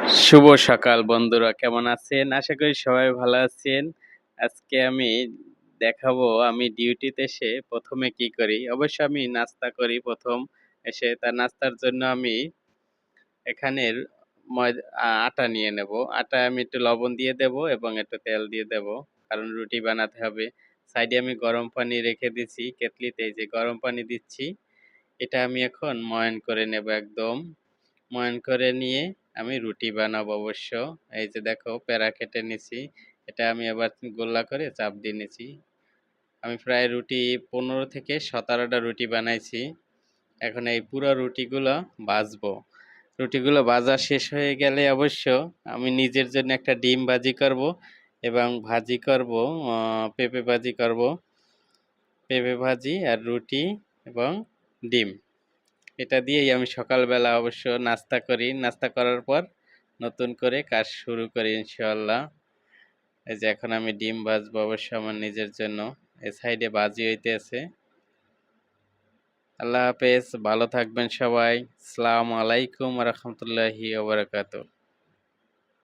শুভ সকাল বন্ধুরা, কেমন আছেন? আশা করি সবাই ভালো আছেন। আজকে আমি দেখাবো আমি ডিউটিতে এসে ১ম এ কি করি। অবশ্য আমি নাস্তা করি ১ম এসে। নাস্তার জন্য আমি এখানের আটা নিয়ে নেবো। আটায় আমি একটু লবণ দিয়ে দেবো এবং একটু তেল দিয়ে দেবো। কারণ রুটি বানাতে হবে। সাইডে আমি গরম পানি রেখে দিচ্ছি কেতলিতে, এই যে গরম পানি দিচ্ছি। এটা আমি এখন ময়ান করে নেব একদম। ময়ান করে নিয়ে আমি রুটি বানাবো অবশ্য। এই যে দেখো প্যারা কেটে নিছি। এটা আমি আবার গোল্লা করে চাপ দিয়ে নিছি। আমি প্রায় রুটি ১৫ থেকে ১৭ টা রুটি বানাইছি। এখন এই পুরো রুটিগুলো ভাজবো। রুটিগুলো ভাজা শেষ হয়ে গেলে অবশ্য আমি নিজের জন্য একটা ডিম ভাজি করব এবং ভাজি করব পেঁপে ভাজি করব। পেঁপে ভাজি আর রুটি এবং ডিম। এটা দিয়েই আমি সকালবেলা অবশ্য নাস্তা করি। নাস্তা করার পর নতুন করে কাজ শুরু করি ইনশাআল্লাহ। এই যে এখন আমি ডিম ভাজবো অবশ্য আমার নিজের জন্য। এ সাইডে ভাজি হইতেছে। আল্লাহ হাফেজ, ভালো থাকবেন সবাই। আসসালামু আলাইকুম ওয়া রাহমাতুল্লাহি ওয়া বারাকাতুহু।